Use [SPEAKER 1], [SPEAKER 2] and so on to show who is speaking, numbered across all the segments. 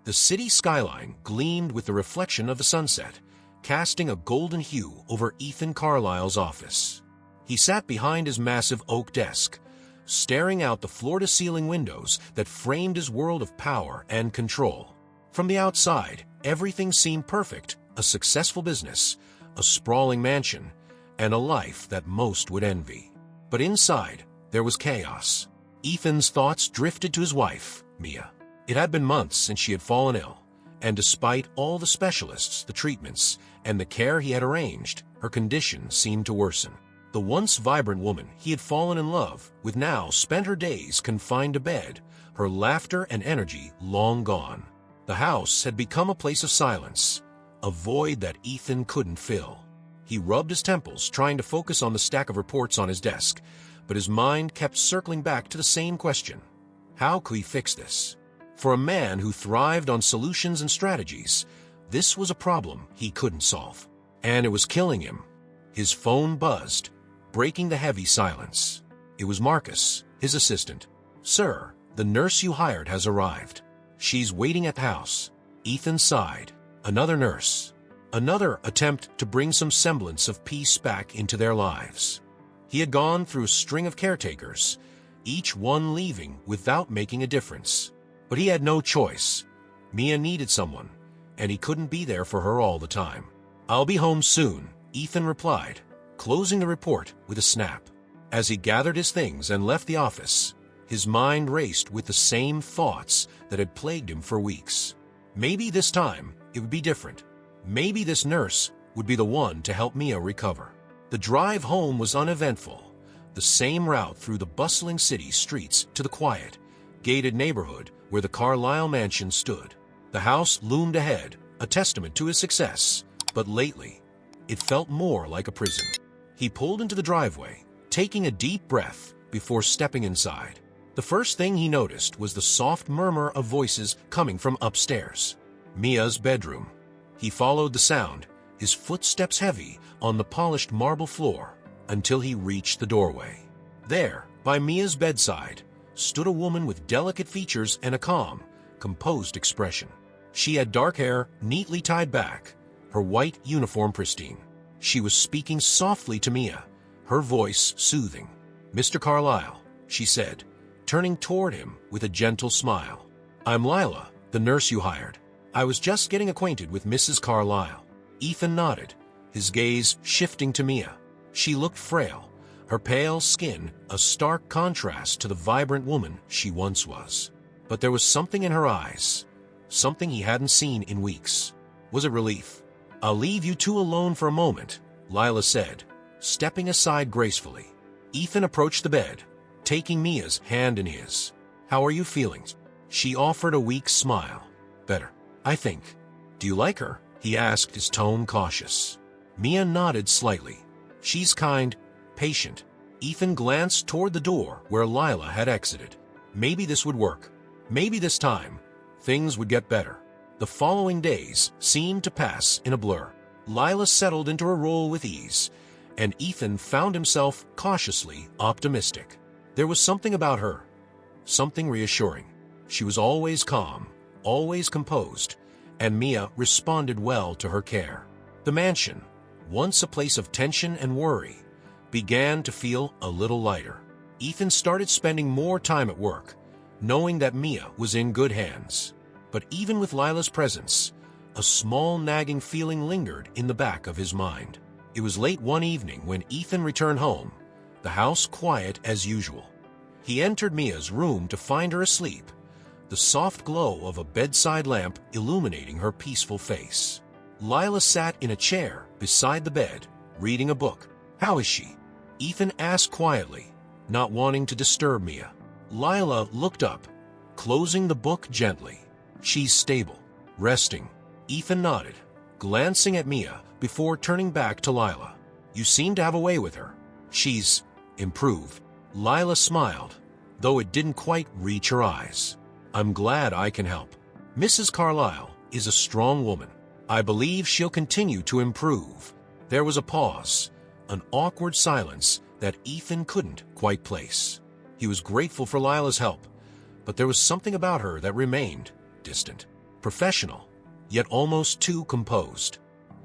[SPEAKER 1] The city skyline gleamed with the reflection of the sunset, casting a golden hue over Ethan Carlisle's office. He sat behind his massive oak desk, staring out the floor-to-ceiling windows that framed his world of power and control. From the outside, everything seemed perfect: a successful business, a sprawling mansion, and a life that most would envy. But inside, there was chaos. Ethan's thoughts drifted to his wife, Mia. It had been months since she had fallen ill, and despite all the specialists, the treatments, and the care he had arranged, her condition seemed to worsen. The once vibrant woman he had fallen in love with now spent her days confined to bed, her laughter and energy long gone. The house had become a place of silence, a void that Ethan couldn't fill. He rubbed his temples, trying to focus on the stack of reports on his desk, but his mind kept circling back to the same question: how could he fix this? For a man who thrived on solutions and strategies, this was a problem he couldn't solve. And it was killing him. His phone buzzed, breaking the heavy silence. It was Marcus, his assistant. "Sir, the nurse you hired has arrived. She's waiting at the house." Ethan sighed. Another nurse. Another attempt to bring some semblance of peace back into their lives. He had gone through a string of caretakers, each one leaving without making a difference. But he had no choice. Mia needed someone, and he couldn't be there for her all the time. "I'll be home soon," Ethan replied, closing the report with a snap. As he gathered his things and left the office, his mind raced with the same thoughts that had plagued him for weeks. Maybe this time it would be different. Maybe this nurse would be the one to help Mia recover. The drive home was uneventful, the same route through the bustling city streets to the quiet, gated neighborhood where the Carlisle mansion stood. The house loomed ahead, a testament to his success, but lately, it felt more like a prison. He pulled into the driveway, taking a deep breath before stepping inside. The first thing he noticed was the soft murmur of voices coming from upstairs, Mia's bedroom. He followed the sound, his footsteps heavy on the polished marble floor, until he reached the doorway. There, by Mia's bedside, stood a woman with delicate features and a calm, composed expression. She had dark hair neatly tied back, her white uniform pristine. She was speaking softly to Mia, her voice soothing. "Mr. Carlisle," she said, turning toward him with a gentle smile. "I'm Lila, the nurse you hired. I was just getting acquainted with Mrs. Carlisle." Ethan nodded, his gaze shifting to Mia. She looked frail, her pale skin a stark contrast to the vibrant woman she once was. But there was something in her eyes, something he hadn't seen in weeks. Was it relief? "I'll leave you two alone for a moment," Lila said, stepping aside gracefully. Ethan approached the bed, taking Mia's hand in his. "How are you feeling?" She offered a weak smile. "Better, I think." "Do you like her?" he asked, his tone cautious. Mia nodded slightly. "She's kind, patient." Ethan glanced toward the door where Lila had exited. Maybe this would work. Maybe this time, things would get better. The following days seemed to pass in a blur. Lila settled into her role with ease, and Ethan found himself cautiously optimistic. There was something about her, something reassuring. She was always calm, always composed, and Mia responded well to her care. The mansion, once a place of tension and worry, began to feel a little lighter. Ethan started spending more time at work, knowing that Mia was in good hands. But even with Lila's presence, a small nagging feeling lingered in the back of his mind. It was late one evening when Ethan returned home, the house quiet as usual. He entered Mia's room to find her asleep, the soft glow of a bedside lamp illuminating her peaceful face. Lila sat in a chair beside the bed, reading a book. "How is she?" Ethan asked quietly, not wanting to disturb Mia. Lila looked up, closing the book gently. "She's stable, resting." Ethan nodded, glancing at Mia before turning back to Lila. "You seem to have a way with her." "She's improved." Lila smiled, though it didn't quite reach her eyes. "I'm glad I can help. Mrs. Carlisle is a strong woman. I believe she'll continue to improve." There was a pause, an awkward silence that Ethan couldn't quite place. He was grateful for Lila's help, but there was something about her that remained distant. professional, yet almost too composed.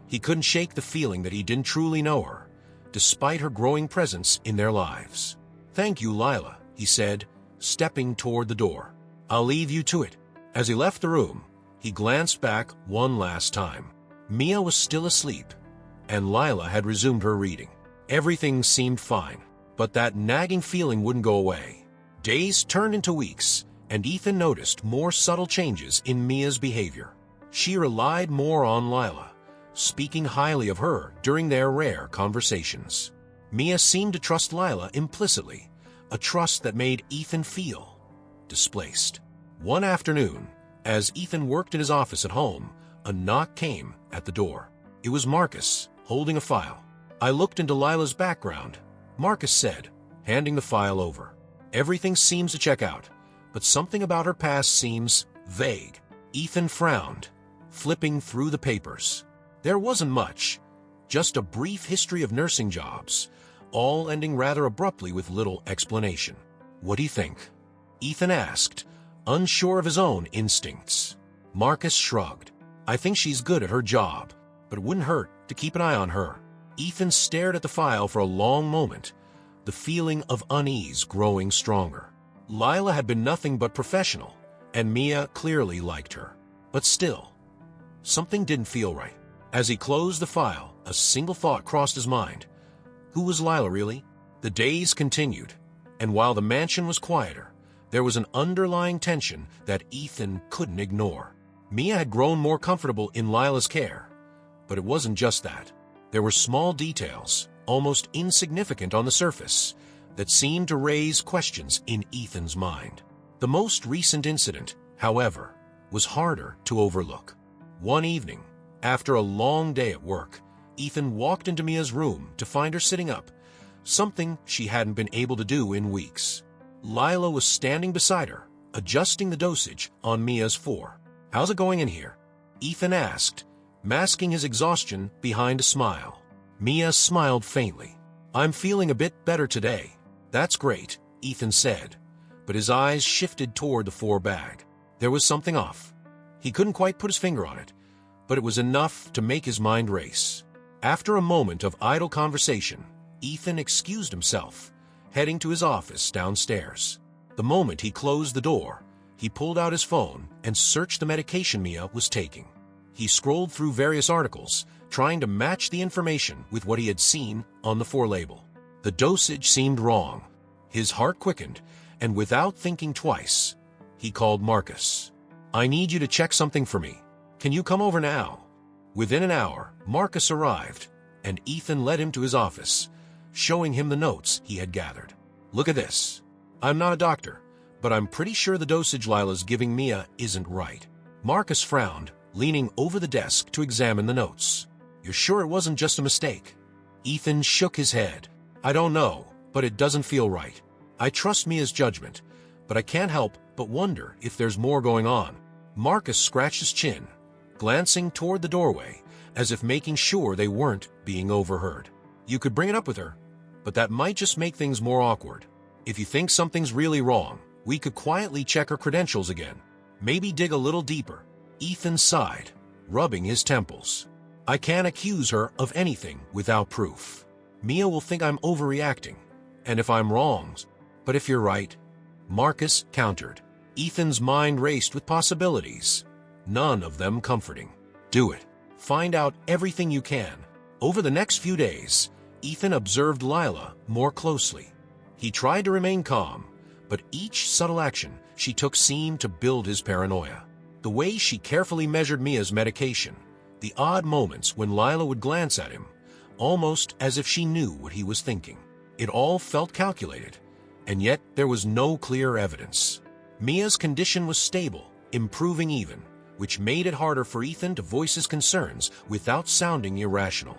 [SPEAKER 1] He couldn't shake the feeling that he didn't truly know her, despite her growing presence in their lives. "Thank you, Lila," he said, stepping toward the door. "I'll leave you to it." As he left the room, he glanced back one last time. Mia was still asleep, and Lila had resumed her reading. Everything seemed fine, but that nagging feeling wouldn't go away. Days turned into weeks, and Ethan noticed more subtle changes in Mia's behavior. She relied more on Lila, speaking highly of her during their rare conversations. Mia seemed to trust Lila implicitly, a trust that made Ethan feel displaced. One afternoon, as Ethan worked in his office at home, a knock came at the door. It was Marcus, holding a file. "I looked into Lila's background," Marcus said, handing the file over. "Everything seems to check out, but something about her past seems vague." Ethan frowned, flipping through the papers. There wasn't much, just a brief history of nursing jobs, all ending rather abruptly with little explanation. "What do you think?" Ethan asked, unsure of his own instincts. Marcus shrugged. "I think she's good at her job, but it wouldn't hurt to keep an eye on her." Ethan stared at the file for a long moment, the feeling of unease growing stronger. Lila had been nothing but professional, and Mia clearly liked her. But still, something didn't feel right. As he closed the file, a single thought crossed his mind. Who was Lila really? The days continued, and while the mansion was quieter, there was an underlying tension that Ethan couldn't ignore. Mia had grown more comfortable in Lila's care, but it wasn't just that. There were small details, almost insignificant on the surface, that seemed to raise questions in Ethan's mind. The most recent incident, however, was harder to overlook. One evening, after a long day at work, Ethan walked into Mia's room to find her sitting up, something she hadn't been able to do in weeks. Lila was standing beside her, adjusting the dosage on Mia's 4. "How's it going in here?" Ethan asked, masking his exhaustion behind a smile. Mia smiled faintly. "I'm feeling a bit better today." "That's great," Ethan said, but his eyes shifted toward the 4 bag. There was something off. He couldn't quite put his finger on it, but it was enough to make his mind race. After a moment of idle conversation, Ethan excused himself, heading to his office downstairs. The moment he closed the door, he pulled out his phone and searched the medication Mia was taking. He scrolled through various articles, trying to match the information with what he had seen on the 4 label. The dosage seemed wrong. His heart quickened, and without thinking twice, he called Marcus. "I need you to check something for me. Can you come over now?" Within an hour, Marcus arrived, and Ethan led him to his office, showing him the notes he had gathered. "Look at this. I'm not a doctor, but I'm pretty sure the dosage Lila's giving Mia isn't right." Marcus frowned, leaning over the desk to examine the notes. "You're sure it wasn't just a mistake?" Ethan shook his head. "I don't know, but it doesn't feel right. I trust Mia's judgment, but I can't help but wonder if there's more going on." Marcus scratched his chin, glancing toward the doorway, as if making sure they weren't being overheard. "You could bring it up with her, but that might just make things more awkward. If you think something's really wrong, we could quietly check her credentials again. Maybe dig a little deeper." Ethan sighed, rubbing his temples. "I can't accuse her of anything without proof. Mia will think I'm overreacting, and if I'm wrong, but if you're right," Marcus countered. Ethan's mind raced with possibilities, none of them comforting. "Do it. Find out everything you can." Over the next few days, Ethan observed Lila more closely. He tried to remain calm, but each subtle action she took seemed to build his paranoia. The way she carefully measured Mia's medication, the odd moments when Lila would glance at him, almost as if she knew what he was thinking. It all felt calculated, and yet there was no clear evidence. Mia's condition was stable, improving even, which made it harder for Ethan to voice his concerns without sounding irrational.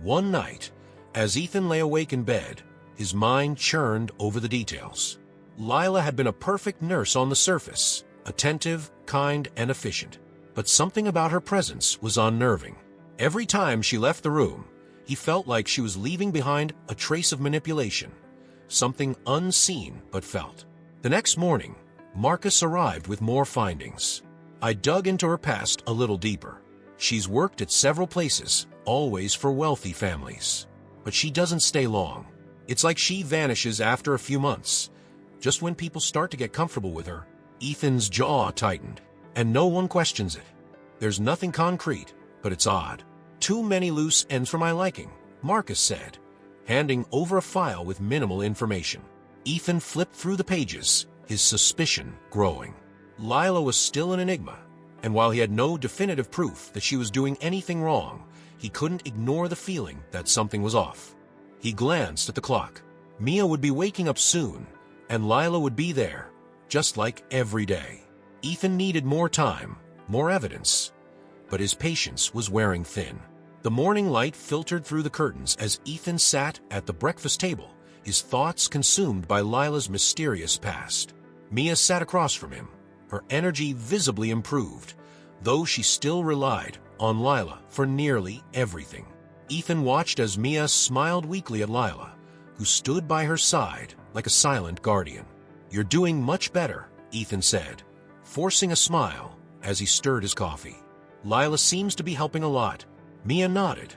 [SPEAKER 1] One night, as Ethan lay awake in bed, his mind churned over the details. Lila had been a perfect nurse on the surface, attentive, kind, and efficient. But something about her presence was unnerving. Every time she left the room, he felt like she was leaving behind a trace of manipulation, something unseen but felt. The next morning, Marcus arrived with more findings. I dug into her past a little deeper. She's worked at several places, always for wealthy families. But she doesn't stay long. It's like she vanishes after a few months. Just when people start to get comfortable with her, Ethan's jaw tightened, and no one questions it. There's nothing concrete, but it's odd. Too many loose ends for my liking, Marcus said, handing over a file with minimal information. Ethan flipped through the pages, his suspicion growing. Lila was still an enigma, and while he had no definitive proof that she was doing anything wrong, he couldn't ignore the feeling that something was off. He glanced at the clock. Mia would be waking up soon, and Lila would be there, just like every day. Ethan needed more time, more evidence, but his patience was wearing thin. The morning light filtered through the curtains as Ethan sat at the breakfast table, his thoughts consumed by Lila's mysterious past. Mia sat across from him, her energy visibly improved, though she still relied on Lila for nearly everything. Ethan watched as Mia smiled weakly at Lila, who stood by her side like a silent guardian. "You're doing much better," Ethan said, forcing a smile as he stirred his coffee. "Lila seems to be helping a lot." Mia nodded,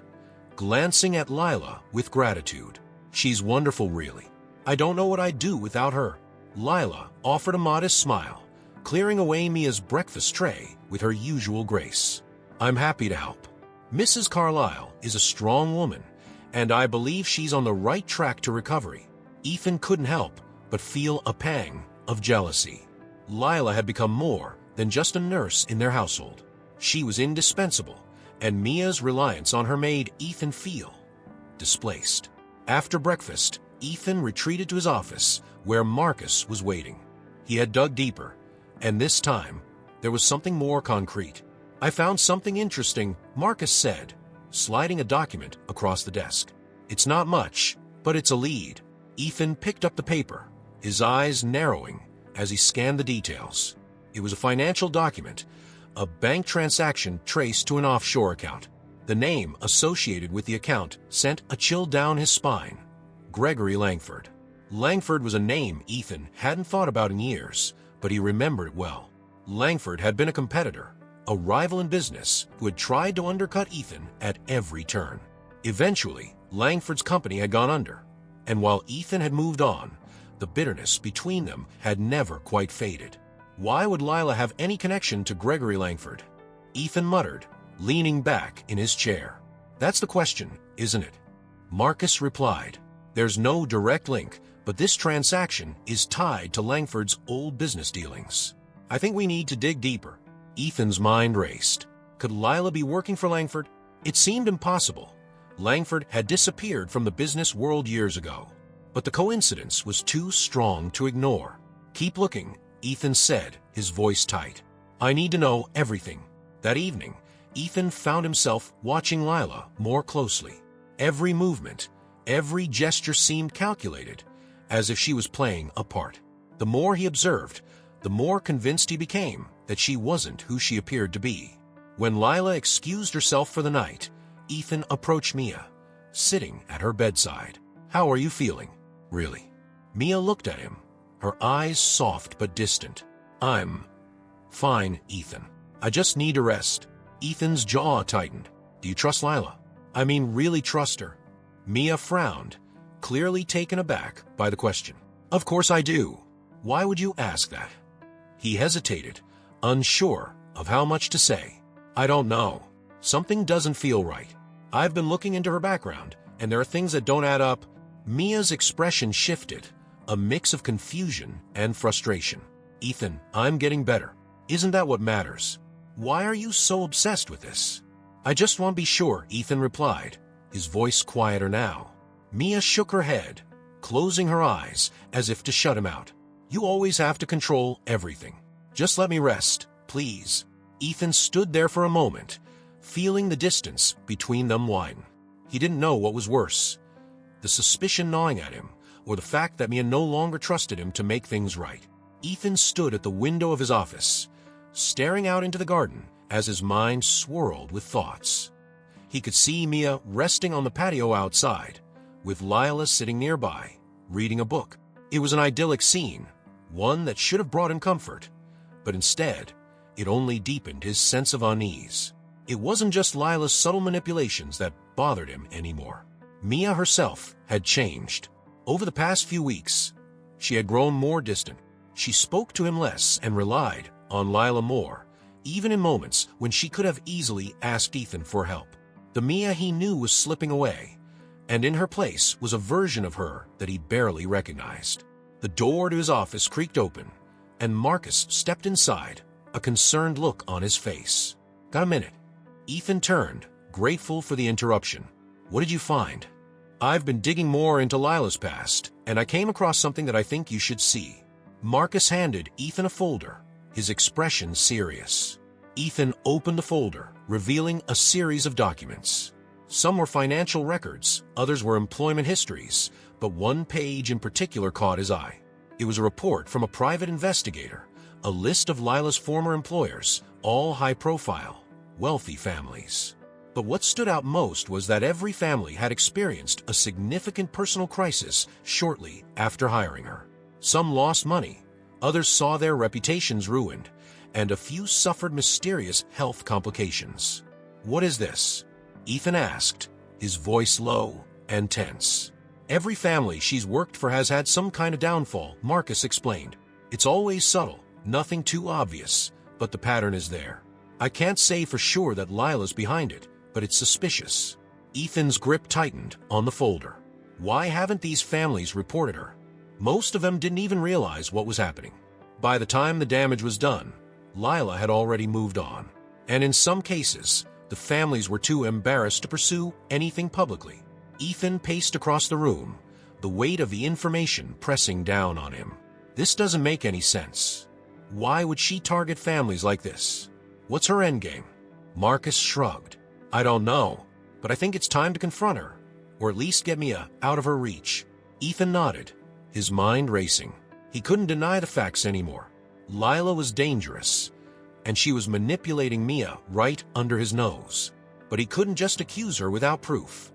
[SPEAKER 1] glancing at Lila with gratitude. "She's wonderful, really. I don't know what I'd do without her." Lila offered a modest smile, clearing away Mia's breakfast tray with her usual grace. "I'm happy to help. Mrs. Carlyle is a strong woman, and I believe she's on the right track to recovery." Ethan couldn't help but feel a pang of jealousy. Lila had become more than just a nurse in their household. She was indispensable, and Mia's reliance on her made Ethan feel displaced. After breakfast, Ethan retreated to his office, where Marcus was waiting. He had dug deeper, and this time, there was something more concrete. "I found something interesting," Marcus said, sliding a document across the desk. "It's not much, but it's a lead." Ethan picked up the paper, his eyes narrowing as he scanned the details. It was a financial document, a bank transaction traced to an offshore account. The name associated with the account sent a chill down his spine. Gregory Langford. Langford was a name Ethan hadn't thought about in years, but he remembered it well. Langford had been a competitor, a rival in business who had tried to undercut Ethan at every turn. Eventually, Langford's company had gone under, and while Ethan had moved on, the bitterness between them had never quite faded. Why would Lila have any connection to Gregory Langford? Ethan muttered, leaning back in his chair. "That's the question, isn't it?" Marcus replied, "There's no direct link, but this transaction is tied to Langford's old business dealings. I think we need to dig deeper." Ethan's mind raced. Could Lila be working for Langford? It seemed impossible. Langford had disappeared from the business world years ago. But the coincidence was too strong to ignore. "Keep looking," Ethan said, his voice tight. "I need to know everything." That evening, Ethan found himself watching Lila more closely. Every movement, every gesture seemed calculated, as if she was playing a part. The more he observed, the more convinced he became that she wasn't who she appeared to be. When Lila excused herself for the night, Ethan approached Mia, sitting at her bedside. "How are you feeling, really?" Mia looked at him, her eyes soft but distant. "I'm fine, Ethan. I just need to rest." Ethan's jaw tightened. "Do you trust Lila? I mean, really trust her?" Mia frowned, clearly taken aback by the question. "Of course I do. Why would you ask that?" He hesitated, unsure of how much to say. "I don't know. Something doesn't feel right. I've been looking into her background, and there are things that don't add up." Mia's expression shifted, a mix of confusion and frustration. "Ethan, I'm getting better. Isn't that what matters? Why are you so obsessed with this?" "I just want to be sure," Ethan replied, his voice quieter now. Mia shook her head, closing her eyes as if to shut him out. "You always have to control everything. Just let me rest, please." Ethan stood there for a moment, feeling the distance between them widen. He didn't know what was worse, the suspicion gnawing at him, or the fact that Mia no longer trusted him to make things right. Ethan stood at the window of his office, staring out into the garden as his mind swirled with thoughts. He could see Mia resting on the patio outside, with Lila sitting nearby, reading a book. It was an idyllic scene, one that should have brought him comfort, but instead, it only deepened his sense of unease. It wasn't just Lila's subtle manipulations that bothered him anymore. Mia herself had changed. Over the past few weeks, she had grown more distant. She spoke to him less and relied on Lila more, even in moments when she could have easily asked Ethan for help. The Mia he knew was slipping away, and in her place was a version of her that he barely recognized. The door to his office creaked open, and Marcus stepped inside, a concerned look on his face. "Got a minute?" Ethan turned, grateful for the interruption. "What did you find?" "I've been digging more into Lila's past, and I came across something that I think you should see." Marcus handed Ethan a folder, his expression serious. Ethan opened the folder, revealing a series of documents. Some were financial records, others were employment histories, but one page in particular caught his eye. It was a report from a private investigator, a list of Lila's former employers, all high-profile, wealthy families. But what stood out most was that every family had experienced a significant personal crisis shortly after hiring her. Some lost money, others saw their reputations ruined, and a few suffered mysterious health complications. "What is this?" Ethan asked, his voice low and tense. "Every family she's worked for has had some kind of downfall," Marcus explained. "It's always subtle, nothing too obvious, but the pattern is there. I can't say for sure that Lila's behind it, but it's suspicious." Ethan's grip tightened on the folder. Why haven't these families reported her? Most of them didn't even realize what was happening. By the time the damage was done, Lila had already moved on. And in some cases, the families were too embarrassed to pursue anything publicly. Ethan paced across the room, the weight of the information pressing down on him. This doesn't make any sense. Why would she target families like this? What's her endgame? Marcus shrugged. "I don't know, but I think it's time to confront her, or at least get Mia out of her reach." Ethan nodded, his mind racing. He couldn't deny the facts anymore. Lila was dangerous, and she was manipulating Mia right under his nose. But he couldn't just accuse her without proof.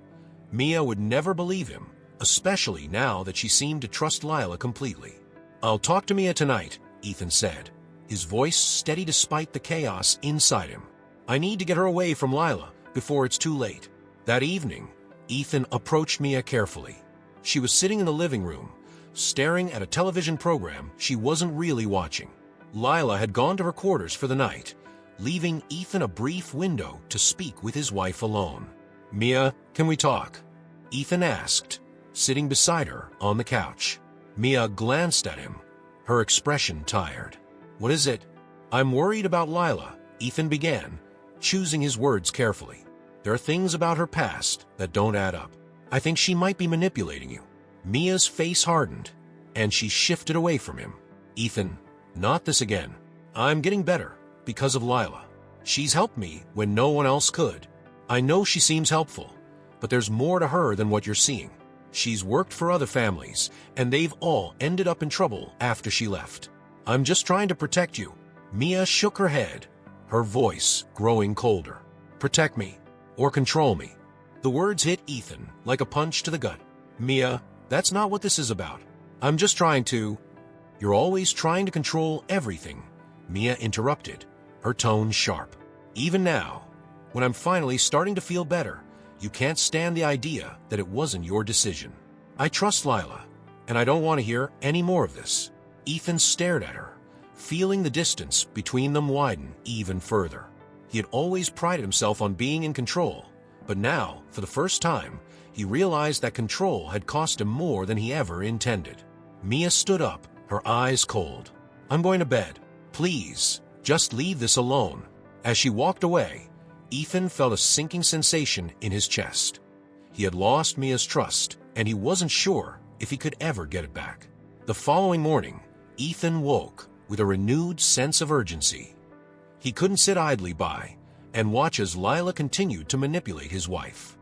[SPEAKER 1] Mia would never believe him, especially now that she seemed to trust Lila completely. "I'll talk to Mia tonight," Ethan said, his voice steady despite the chaos inside him. "I need to get her away from Lila before it's too late." That evening, Ethan approached Mia carefully. She was sitting in the living room, staring at a television program she wasn't really watching. Lila had gone to her quarters for the night, leaving Ethan a brief window to speak with his wife alone. "Mia, can we talk?" Ethan asked, sitting beside her on the couch. Mia glanced at him, her expression tired. "What is it?" "I'm worried about Lila," Ethan began, choosing his words carefully. "There are things about her past that don't add up. I think she might be manipulating you." Mia's face hardened, and she shifted away from him. "Ethan, not this again. I'm getting better because of Lila. She's helped me when no one else could. I know she seems helpful, but there's more to her than what you're seeing. She's worked for other families, and they've all ended up in trouble after she left. I'm just trying to protect you." Mia shook her head, her voice growing colder. "Protect me, or control me." The words hit Ethan like a punch to the gut. "Mia, that's not what this is about. I'm just trying to—" "You're always trying to control everything," Mia interrupted, her tone sharp. "Even now, when I'm finally starting to feel better, you can't stand the idea that it wasn't your decision. I trust Lila, and I don't want to hear any more of this." Ethan stared at her, feeling the distance between them widen even further. He had always prided himself on being in control, but now, for the first time, he realized that control had cost him more than he ever intended. Mia stood up, her eyes cold. "I'm going to bed. Please, just leave this alone." As she walked away, Ethan felt a sinking sensation in his chest. He had lost Mia's trust, and he wasn't sure if he could ever get it back. The following morning, Ethan woke with a renewed sense of urgency. He couldn't sit idly by and watch as Lila continued to manipulate his wife.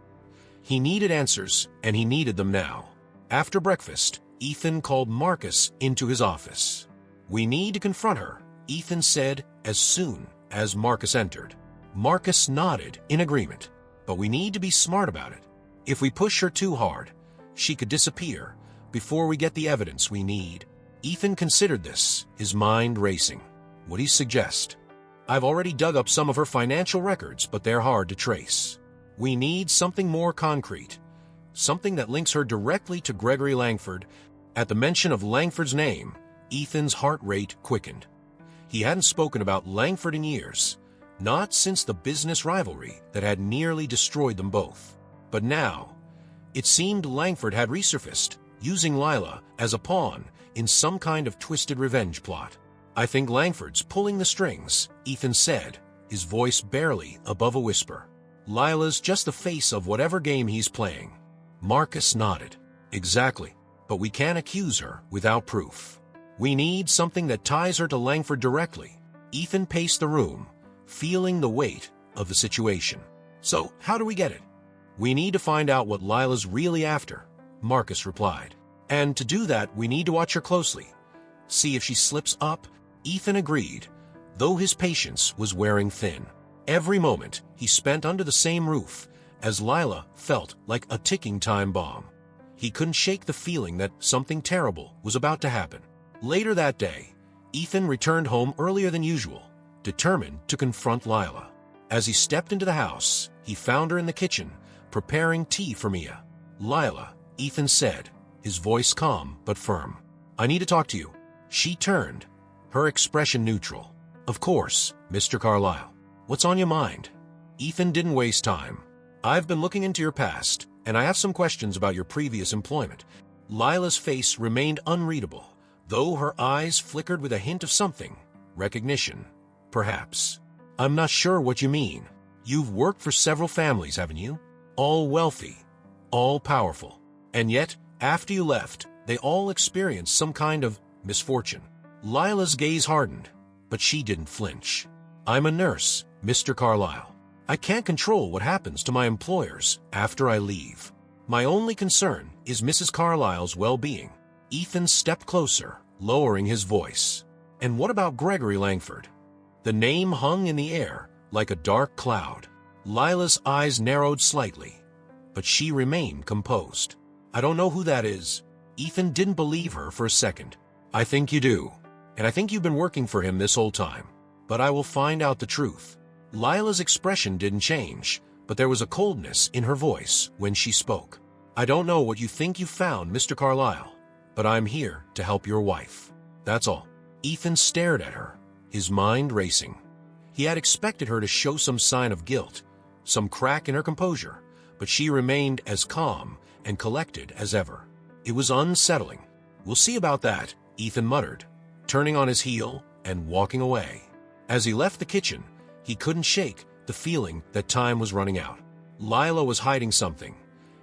[SPEAKER 1] He needed answers, and he needed them now. After breakfast, Ethan called Marcus into his office. "We need to confront her," Ethan said as soon as Marcus entered. Marcus nodded in agreement. "But we need to be smart about it. If we push her too hard, she could disappear before we get the evidence we need." Ethan considered this, his mind racing. "What do you suggest?" I've already dug up some of her financial records, but they're hard to trace. We need something more concrete, something that links her directly to Gregory Langford. At the mention of Langford's name, Ethan's heart rate quickened. He hadn't spoken about Langford in years, not since the business rivalry that had nearly destroyed them both. But now, it seemed Langford had resurfaced, using Lila as a pawn in some kind of twisted revenge plot. I think Langford's pulling the strings, Ethan said, his voice barely above a whisper. Lila's just the face of whatever game he's playing. Marcus nodded. Exactly, but we can't accuse her without proof. We need something that ties her to Langford directly. Ethan paced the room, feeling the weight of the situation. So, how do we get it? We need to find out what Lila's really after, Marcus replied. And to do that, we need to watch her closely. See if she slips up. Ethan agreed, though his patience was wearing thin. Every moment he spent under the same roof, as Lila felt like a ticking time bomb. He couldn't shake the feeling that something terrible was about to happen. Later that day, Ethan returned home earlier than usual, determined to confront Lila. As he stepped into the house, he found her in the kitchen, preparing tea for Mia. Lila, Ethan said, his voice calm but firm. I need to talk to you. She turned, her expression neutral. Of course, Mr. Carlyle. What's on your mind? Ethan didn't waste time. I've been looking into your past, and I have some questions about your previous employment. Lila's face remained unreadable, though her eyes flickered with a hint of something. Recognition, perhaps. I'm not sure what you mean. You've worked for several families, haven't you? All wealthy, all powerful. And yet, after you left, they all experienced some kind of misfortune. Lila's gaze hardened, but she didn't flinch. I'm a nurse, Mr. Carlyle. I can't control what happens to my employers after I leave. My only concern is Mrs. Carlyle's well-being. Ethan stepped closer, lowering his voice. And what about Gregory Langford? The name hung in the air like a dark cloud. Lila's eyes narrowed slightly, but she remained composed. I don't know who that is. Ethan didn't believe her for a second. I think you do, and I think you've been working for him this whole time. But I will find out the truth. Lila's expression didn't change, but there was a coldness in her voice when she spoke. I don't know what you think you found, Mr. Carlyle, but I'm here to help your wife. That's all. Ethan stared at her, his mind racing. He had expected her to show some sign of guilt, some crack in her composure, but she remained as calm and collected as ever. It was unsettling. We'll see about that, Ethan muttered, turning on his heel and walking away. As he left the kitchen, he couldn't shake the feeling that time was running out. Lila was hiding something,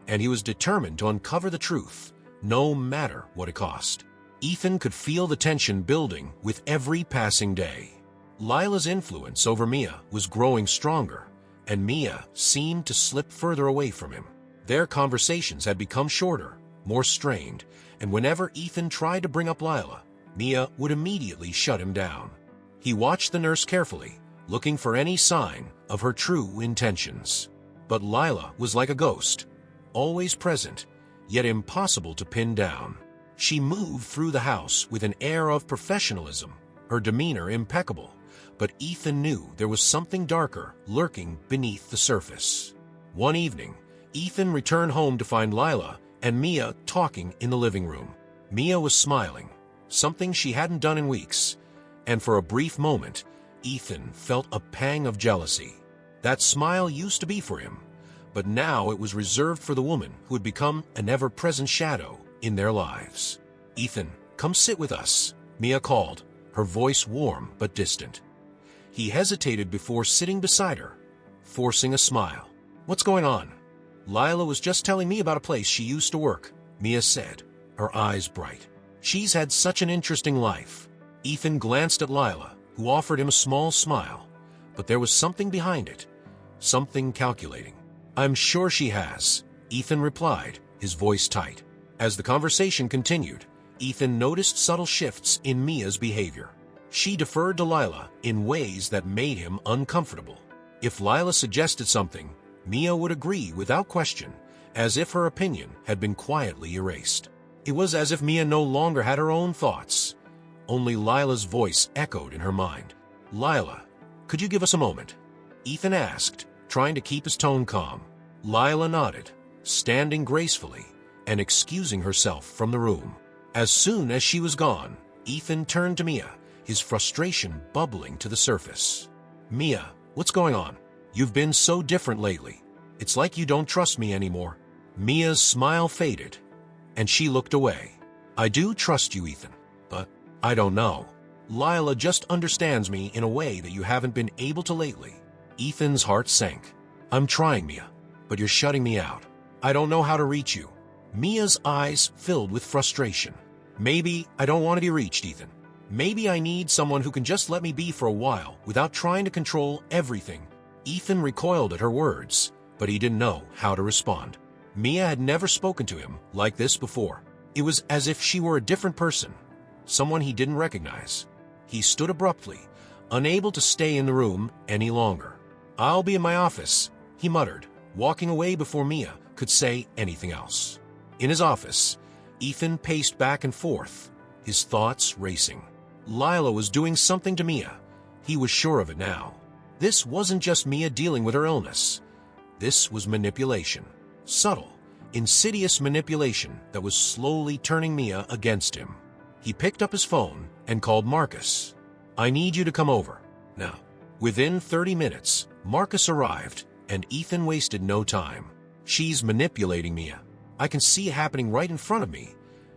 [SPEAKER 1] and he was determined to uncover the truth, no matter what it cost. Ethan could feel the tension building with every passing day. Lila's influence over Mia was growing stronger, and Mia seemed to slip further away from him. Their conversations had become shorter, more strained, and whenever Ethan tried to bring up Lila, Mia would immediately shut him down. He watched the nurse carefully, looking for any sign of her true intentions. But Lila was like a ghost, always present, yet impossible to pin down. She moved through the house with an air of professionalism, her demeanor impeccable, but Ethan knew there was something darker lurking beneath the surface. One evening, Ethan returned home to find Lila and Mia talking in the living room. Mia was smiling, something she hadn't done in weeks, and for a brief moment, Ethan felt a pang of jealousy. That smile used to be for him, but now it was reserved for the woman who had become an ever-present shadow in their lives. Ethan, come sit with us, Mia called, her voice warm but distant. He hesitated before sitting beside her, forcing a smile. What's going on? Lila was just telling me about a place she used to work, Mia said, her eyes bright. She's had such an interesting life. Ethan glanced at Lila, who offered him a small smile, but there was something behind it, something calculating. I'm sure she has, Ethan replied, his voice tight. As the conversation continued, Ethan noticed subtle shifts in Mia's behavior. She deferred to Lila in ways that made him uncomfortable. If Lila suggested something, Mia would agree without question, as if her opinion had been quietly erased. It was as if Mia no longer had her own thoughts. Only Lila's voice echoed in her mind. Lila, could you give us a moment?" Ethan asked, trying to keep his tone calm. Lila nodded, standing gracefully and excusing herself from the room. As soon as she was gone, Ethan turned to Mia, his frustration bubbling to the surface. "Mia, what's going on? You've been so different lately. It's like you don't trust me anymore." Mia's smile faded, and she looked away. "I do trust you, Ethan, but I don't know. Lila just understands me in a way that you haven't been able to lately." Ethan's heart sank. "I'm trying, Mia, but you're shutting me out. I don't know how to reach you." Mia's eyes filled with frustration. "Maybe I don't want to be reached, Ethan. Maybe I need someone who can just let me be for a while without trying to control everything." Ethan recoiled at her words, but he didn't know how to respond. Mia had never spoken to him like this before. It was as if she were a different person, someone he didn't recognize. He stood abruptly, unable to stay in the room any longer. "I'll be in my office," he muttered, walking away before Mia could say anything else. In his office, Ethan paced back and forth, his thoughts racing. Lila was doing something to Mia. He was sure of it now. This wasn't just Mia dealing with her illness. This was manipulation. Subtle, insidious manipulation that was slowly turning Mia against him. He picked up his phone and called Marcus. "I need you to come over now." Within 30 minutes, Marcus arrived, and Ethan wasted no time. "She's manipulating Mia. I can see it happening right in front of me,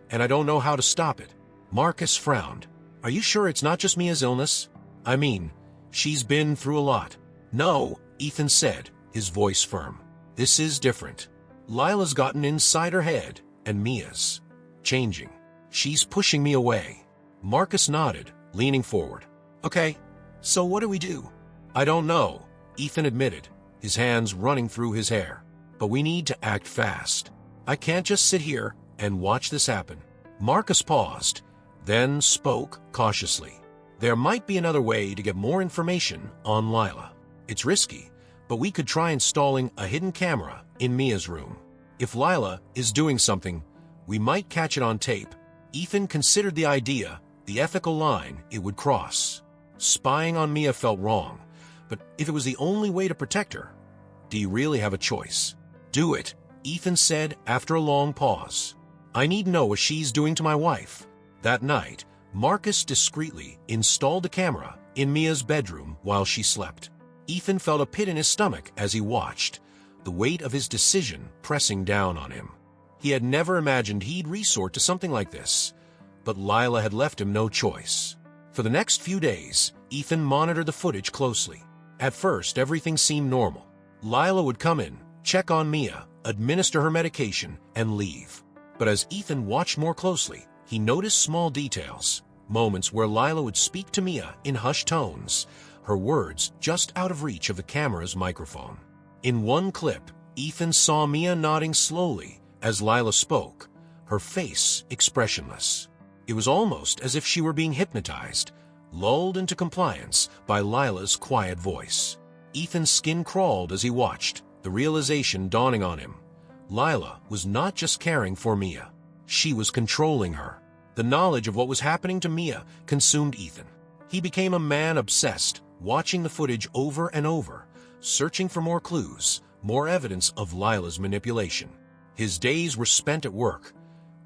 [SPEAKER 1] and I don't know how to stop it." Marcus frowned. "Are you sure it's not just Mia's illness? I mean, she's been through a lot." "No," Ethan said, his voice firm. "This is different. Lila's gotten inside her head, and Mia's changing. She's pushing me away." Marcus nodded, leaning forward. "Okay, so what do we do?" "I don't know," Ethan admitted, his hands running through his hair. "But we need to act fast. I can't just sit here and watch this happen." Marcus paused, then spoke cautiously. "There might be another way to get more information on Lila. It's risky, but we could try installing a hidden camera in Mia's room. If Lila is doing something, we might catch it on tape." Ethan considered the idea, the ethical line it would cross. Spying on Mia felt wrong, but if it was the only way to protect her, do you really have a choice? "Do it," Ethan said after a long pause. "I need to know what she's doing to my wife." That night, Marcus discreetly installed a camera in Mia's bedroom while she slept. Ethan felt a pit in his stomach as he watched, the weight of his decision pressing down on him. He had never imagined he'd resort to something like this, but Lila had left him no choice. For the next few days, Ethan monitored the footage closely. At first, everything seemed normal. Lila would come in, check on Mia, administer her medication, and leave. But as Ethan watched more closely, he noticed small details, moments where Lila would speak to Mia in hushed tones, her words just out of reach of the camera's microphone. In one clip, Ethan saw Mia nodding slowly as Lila spoke, her face expressionless. It was almost as if she were being hypnotized, lulled into compliance by Lila's quiet voice. Ethan's skin crawled as he watched, the realization dawning on him. Lila was not just caring for Mia. She was controlling her. The knowledge of what was happening to Mia consumed Ethan. He became a man obsessed, watching the footage over and over, searching for more clues, more evidence of Lila's manipulation. His days were spent at work,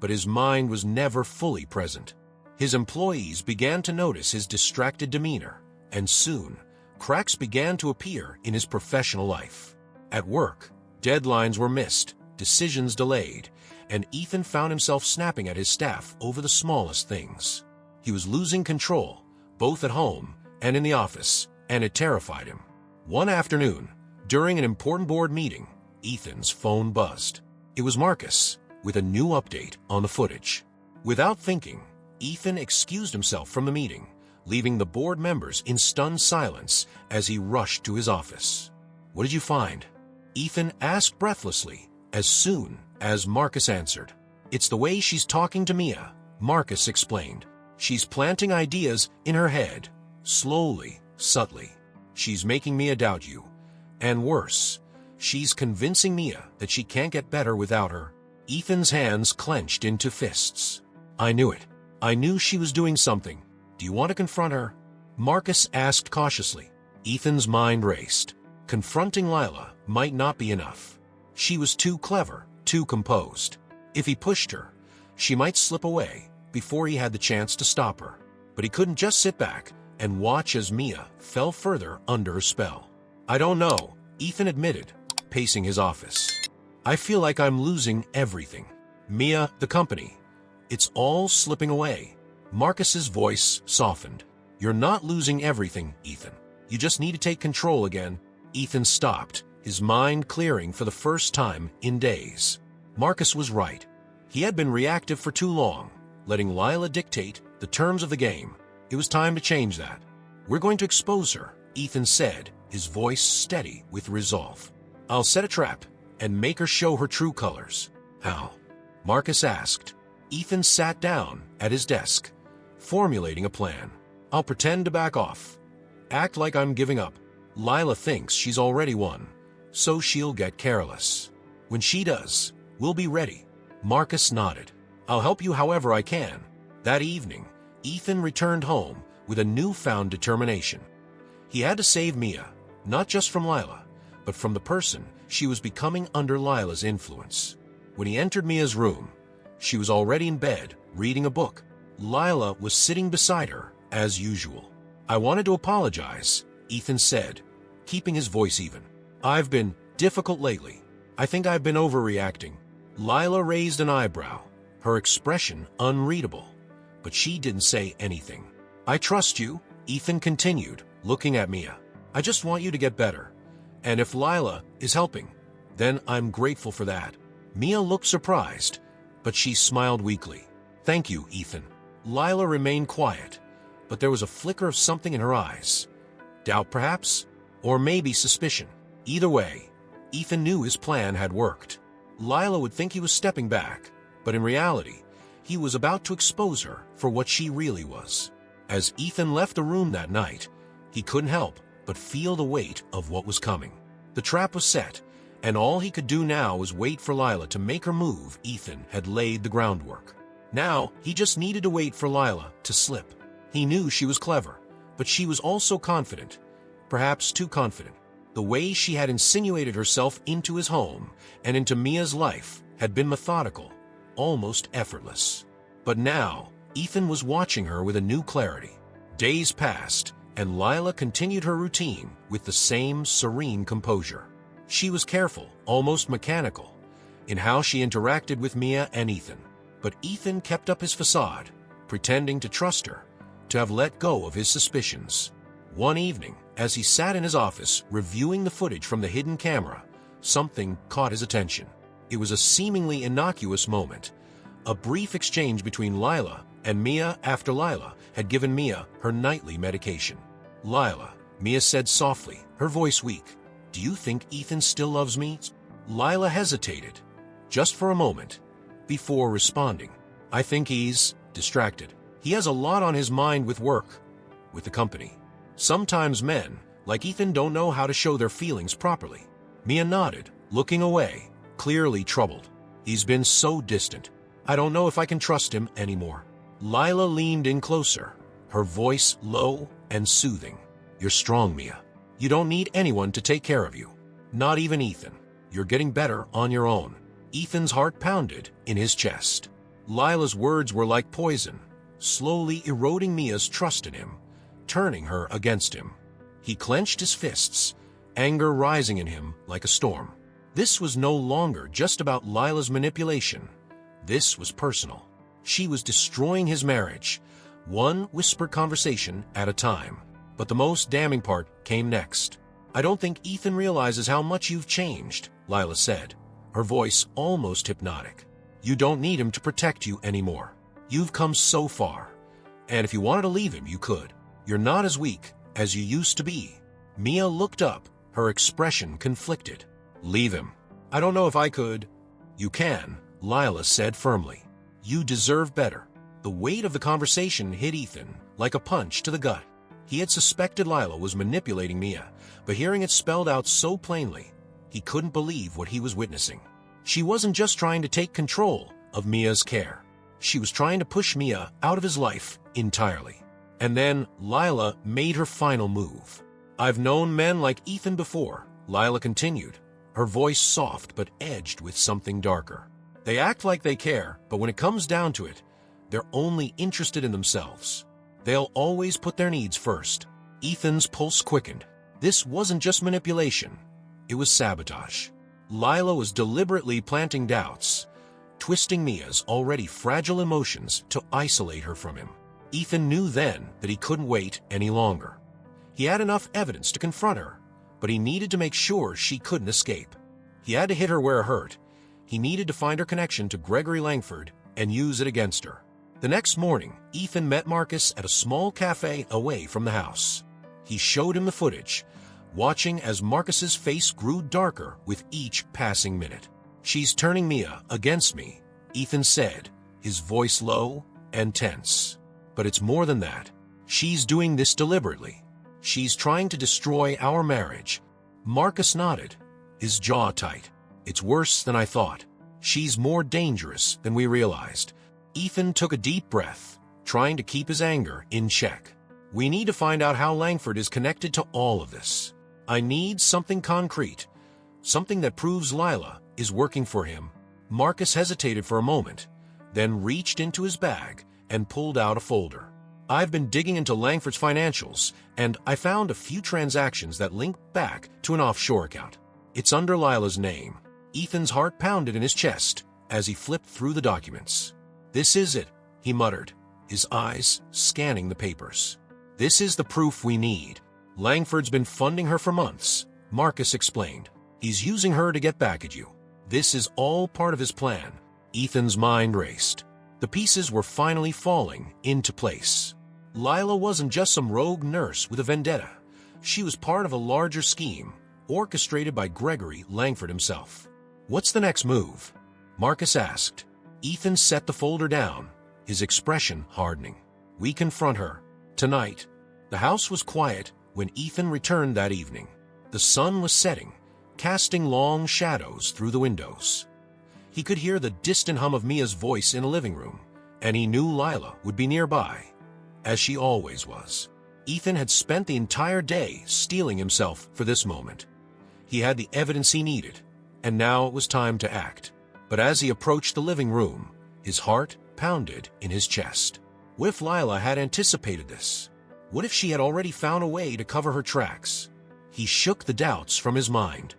[SPEAKER 1] but his mind was never fully present. His employees began to notice his distracted demeanor, and soon, cracks began to appear in his professional life. At work, deadlines were missed, decisions delayed, and Ethan found himself snapping at his staff over the smallest things. He was losing control, both at home and in the office, and it terrified him. One afternoon, during an important board meeting, Ethan's phone buzzed. It was Marcus, with a new update on the footage. Without thinking, Ethan excused himself from the meeting, leaving the board members in stunned silence as he rushed to his office. "What did you find?" Ethan asked breathlessly, as soon as Marcus answered. "It's the way she's talking to Mia," Marcus explained. "She's planting ideas in her head, slowly, subtly. She's making Mia doubt you. And worse, she's convincing Mia that she can't get better without her." Ethan's hands clenched into fists. "I knew it. I knew she was doing something. Do you want to confront her?" Marcus asked cautiously. Ethan's mind raced. Confronting Lila might not be enough. She was too clever, too composed. If he pushed her, she might slip away before he had the chance to stop her. But he couldn't just sit back and watch as Mia fell further under her spell. I don't know, Ethan admitted, pacing his office. I feel like I'm losing everything. Mia, the company. It's all slipping away. Marcus's voice softened. You're not losing everything, Ethan. You just need to take control again. Ethan stopped, his mind clearing for the first time in days. Marcus was right. He had been reactive for too long, letting Lila dictate the terms of the game. It was time to change that. We're going to expose her, Ethan said, his voice steady with resolve. I'll set a trap and make her show her true colors. How? Marcus asked. Ethan sat down at his desk, formulating a plan. I'll pretend to back off. Act like I'm giving up. Lila thinks she's already won, so she'll get careless. When she does, we'll be ready. Marcus nodded. I'll help you however I can. That evening, Ethan returned home with a newfound determination. He had to save Mia, not just from Lila, but from the person she was becoming under Lila's influence. When he entered Mia's room, she was already in bed, reading a book. Lila was sitting beside her, as usual. I wanted to apologize, Ethan said, keeping his voice even. I've been difficult lately. I think I've been overreacting. Lila raised an eyebrow, her expression unreadable, but she didn't say anything. I trust you, Ethan continued, looking at Mia. I just want you to get better. And if Lila is helping, then I'm grateful for that. Mia looked surprised, but she smiled weakly. Thank you, Ethan. Lila remained quiet, but there was a flicker of something in her eyes. Doubt, perhaps? Or maybe suspicion. Either way, Ethan knew his plan had worked. Lila would think he was stepping back, but in reality, he was about to expose her for what she really was. As Ethan left the room that night, he couldn't help but feel the weight of what was coming. The trap was set, and all he could do now was wait for Lila to make her move. Ethan had laid the groundwork. Now, he just needed to wait for Lila to slip. He knew she was clever, but she was also confident, perhaps too confident. The way she had insinuated herself into his home and into Mia's life had been methodical, almost effortless. But now, Ethan was watching her with a new clarity. Days passed, and Lila continued her routine with the same serene composure. She was careful, almost mechanical, in how she interacted with Mia and Ethan. But Ethan kept up his facade, pretending to trust her, to have let go of his suspicions. One evening, as he sat in his office reviewing the footage from the hidden camera, something caught his attention. It was a seemingly innocuous moment, a brief exchange between Lila and Mia after Lila had given Mia her nightly medication. Lila, Mia said softly, her voice weak, "Do you think Ethan still loves me?" Lila hesitated, just for a moment, before responding. I think he's distracted. He has a lot on his mind with work, with the company. Sometimes men, like Ethan, don't know how to show their feelings properly. Mia nodded, looking away, clearly troubled. He's been so distant. I don't know if I can trust him anymore. Lila leaned in closer, her voice low and soothing. You're strong, Mia. You don't need anyone to take care of you. Not even Ethan. You're getting better on your own. Ethan's heart pounded in his chest. Lila's words were like poison, slowly eroding Mia's trust in him, turning her against him. He clenched his fists, anger rising in him like a storm. This was no longer just about Lila's manipulation. This was personal. She was destroying his marriage, one whispered conversation at a time. But the most damning part came next. I don't think Ethan realizes how much you've changed, Lila said, her voice almost hypnotic. You don't need him to protect you anymore. You've come so far. And if you wanted to leave him, you could. You're not as weak as you used to be. Mia looked up, her expression conflicted. Leave him. I don't know if I could. You can, Lila said firmly. You deserve better. The weight of the conversation hit Ethan like a punch to the gut. He had suspected Lila was manipulating Mia, but hearing it spelled out so plainly, he couldn't believe what he was witnessing. She wasn't just trying to take control of Mia's care. She was trying to push Mia out of his life entirely. And then Lila made her final move. I've known men like Ethan before, Lila continued, her voice soft but edged with something darker. They act like they care, but when it comes down to it, they're only interested in themselves. They'll always put their needs first. Ethan's pulse quickened. This wasn't just manipulation. It was sabotage. Lila was deliberately planting doubts, twisting Mia's already fragile emotions to isolate her from him. Ethan knew then that he couldn't wait any longer. He had enough evidence to confront her, but he needed to make sure she couldn't escape. He had to hit her where it hurt. He needed to find her connection to Gregory Langford and use it against her. The next morning, Ethan met Marcus at a small cafe away from the house. He showed him the footage, watching as Marcus's face grew darker with each passing minute. "She's turning Mia against me," Ethan said, his voice low and tense. "But it's more than that. She's doing this deliberately. She's trying to destroy our marriage." Marcus nodded, his jaw tight. "It's worse than I thought. She's more dangerous than we realized." Ethan took a deep breath, trying to keep his anger in check. "We need to find out how Langford is connected to all of this. I need something concrete, something that proves Lila is working for him." Marcus hesitated for a moment, then reached into his bag and pulled out a folder. "I've been digging into Langford's financials, and I found a few transactions that link back to an offshore account. It's under Lila's name." Ethan's heart pounded in his chest as he flipped through the documents. "This is it," he muttered, his eyes scanning the papers. "This is the proof we need. Langford's been funding her for months," Marcus explained. "He's using her to get back at you. This is all part of his plan." Ethan's mind raced. The pieces were finally falling into place. Lila wasn't just some rogue nurse with a vendetta. She was part of a larger scheme, orchestrated by Gregory Langford himself. "What's the next move?" Marcus asked. Ethan set the folder down, his expression hardening. "We confront her. Tonight." The house was quiet when Ethan returned that evening. The sun was setting, casting long shadows through the windows. He could hear the distant hum of Mia's voice in the living room, and he knew Lila would be nearby, as she always was. Ethan had spent the entire day steeling himself for this moment. He had the evidence he needed, and now it was time to act. But as he approached the living room, his heart pounded in his chest. What if Lila had anticipated this? What if she had already found a way to cover her tracks? He shook the doubts from his mind.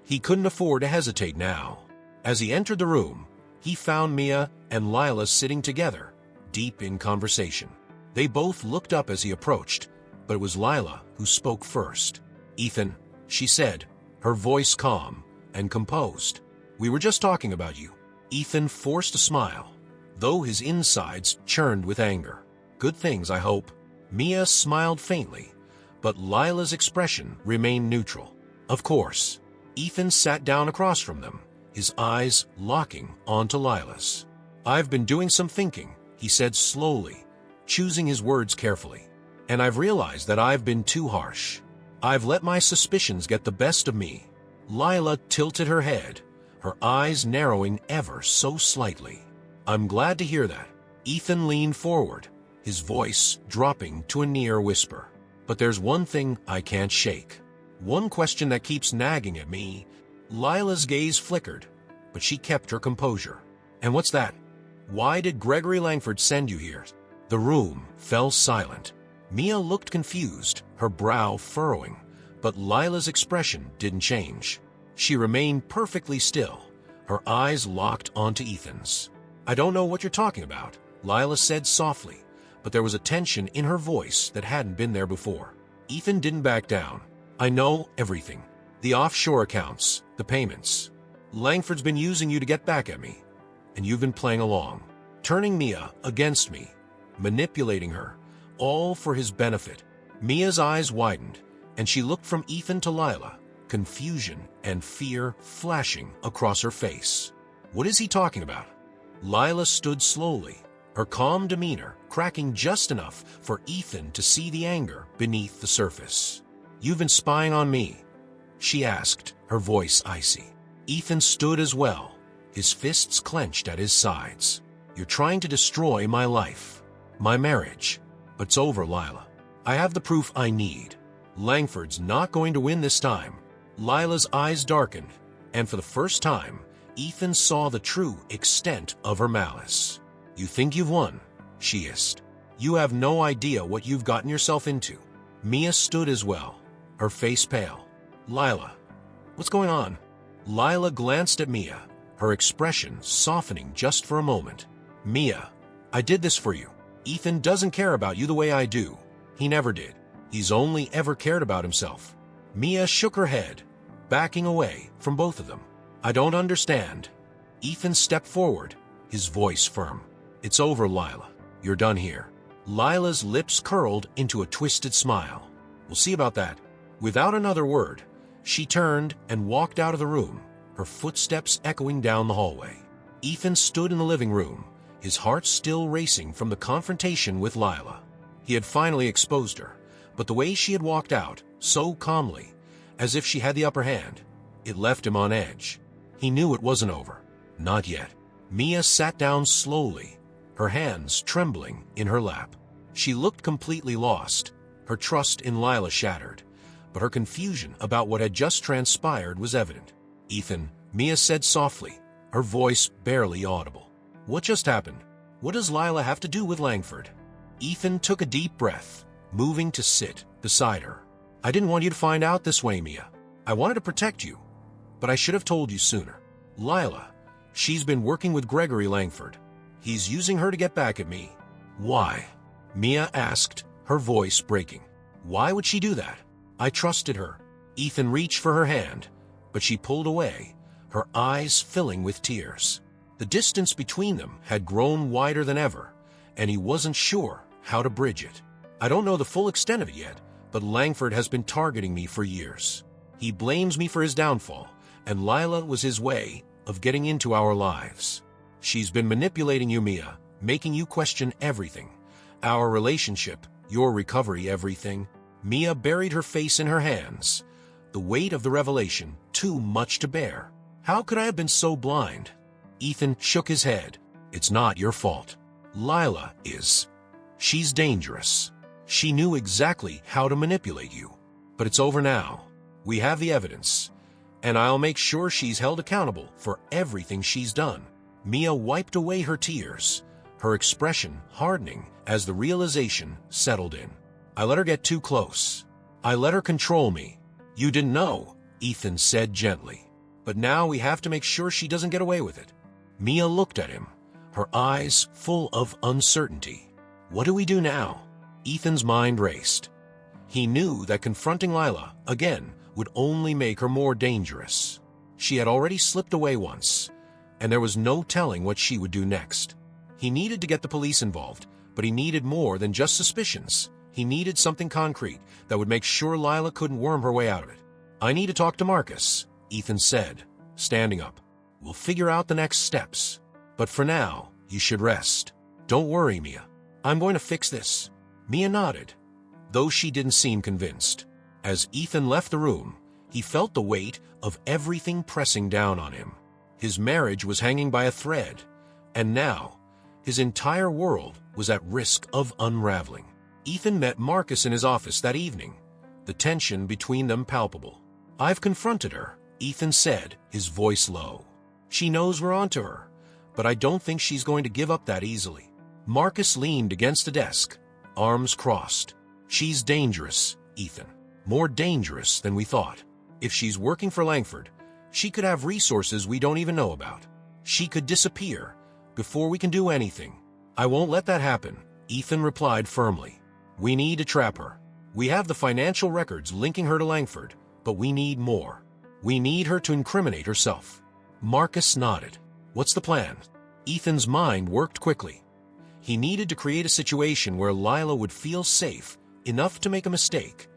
[SPEAKER 1] He couldn't afford to hesitate now. As he entered the room, he found Mia and Lila sitting together, deep in conversation. They both looked up as he approached, but it was Lila who spoke first. "Ethan," she said, her voice calm and composed. "We were just talking about you." Ethan forced a smile, though his insides churned with anger. "Good things, I hope." Mia smiled faintly, but Lila's expression remained neutral. "Of course." Ethan sat down across from them, his eyes locking onto Lila's. "I've been doing some thinking," he said slowly, choosing his words carefully. "And I've realized that I've been too harsh. I've let my suspicions get the best of me." Lila tilted her head, her eyes narrowing ever so slightly. "I'm glad to hear that." Ethan leaned forward, his voice dropping to a near whisper. "But there's one thing I can't shake. One question that keeps nagging at me." Lila's gaze flickered, but she kept her composure. "And what's that? Why did Gregory Langford send you here?" The room fell silent. Mia looked confused, her brow furrowing, but Lila's expression didn't change. She remained perfectly still, her eyes locked onto Ethan's. "I don't know what you're talking about," Lila said softly, but there was a tension in her voice that hadn't been there before. Ethan didn't back down. "I know everything. The offshore accounts, the payments. Langford's been using you to get back at me, and you've been playing along, turning Mia against me, manipulating her, all for his benefit." Mia's eyes widened, and she looked from Ethan to Lila, confusion and fear flashing across her face. "What is he talking about?" Lila stood slowly, her calm demeanor cracking just enough for Ethan to see the anger beneath the surface. "You've been spying on me?" she asked, her voice icy. Ethan stood as well, his fists clenched at his sides. "You're trying to destroy my life, my marriage. But it's over, Lila. I have the proof I need. Langford's not going to win this time. Lila's eyes darkened, and for the first time, Ethan saw the true extent of her malice. "You think you've won?" she hissed. "You have no idea what you've gotten yourself into." Mia stood as well, her face pale. "Lila, what's going on?" Lila glanced at Mia, her expression softening just for a moment. "Mia, I did this for you. Ethan doesn't care about you the way I do. He never did. He's only ever cared about himself." Mia shook her head, backing away from both of them. "I don't understand." Ethan stepped forward, his voice firm. "It's over, Lila. You're done here." Lila's lips curled into a twisted smile. "We'll see about that." Without another word, she turned and walked out of the room, her footsteps echoing down the hallway. Ethan stood in the living room, his heart still racing from the confrontation with Lila. He had finally exposed her, but the way she had walked out, so calmly, as if she had the upper hand, it left him on edge. He knew it wasn't over. Not yet. Mia sat down slowly, her hands trembling in her lap. She looked completely lost, her trust in Lila shattered, but her confusion about what had just transpired was evident. "Ethan," Mia said softly, her voice barely audible. "What just happened? What does Lila have to do with Langford?" Ethan took a deep breath, moving to sit beside her. "I didn't want you to find out this way, Mia. I wanted to protect you, but I should have told you sooner. Lila, she's been working with Gregory Langford. He's using her to get back at me." "Why?" Mia asked, her voice breaking. "Why would she do that? I trusted her." Ethan reached for her hand, but she pulled away, her eyes filling with tears. The distance between them had grown wider than ever, and he wasn't sure how to bridge it. "I don't know the full extent of it yet, but Langford has been targeting me for years. He blames me for his downfall, and Lila was his way of getting into our lives. She's been manipulating you, Mia, making you question everything. Our relationship, your recovery, everything." Mia buried her face in her hands, the weight of the revelation too much to bear. "How could I have been so blind?" Ethan shook his head. "It's not your fault. Lila is. She's dangerous. She knew exactly how to manipulate you. But it's over now. We have the evidence, and I'll make sure she's held accountable for everything she's done." Mia wiped away her tears, her expression hardening as the realization settled in. "I let her get too close. I let her control me." "You didn't know," Ethan said gently. "But now we have to make sure she doesn't get away with it." Mia looked at him, her eyes full of uncertainty. "What do we do now?" Ethan's mind raced. He knew that confronting Lila again would only make her more dangerous. She had already slipped away once, and there was no telling what she would do next. He needed to get the police involved, but he needed more than just suspicions. He needed something concrete that would make sure Lila couldn't worm her way out of it. "I need to talk to Marcus," Ethan said, standing up. "We'll figure out the next steps. But for now, you should rest. Don't worry, Mia. I'm going to fix this." Mia nodded, though she didn't seem convinced. As Ethan left the room, he felt the weight of everything pressing down on him. His marriage was hanging by a thread, and now his entire world was at risk of unraveling. Ethan met Marcus in his office that evening, the tension between them palpable. "I've confronted her," Ethan said, his voice low. "She knows we're onto her, but I don't think she's going to give up that easily." Marcus leaned against the desk, arms crossed. "She's dangerous, Ethan. More dangerous than we thought. If she's working for Langford, she could have resources we don't even know about. She could disappear before we can do anything." "I won't let that happen," Ethan replied firmly. "We need to trap her. We have the financial records linking her to Langford, but we need more. We need her to incriminate herself." Marcus nodded. "What's the plan?" Ethan's mind worked quickly. He needed to create a situation where Lila would feel safe enough to make a mistake,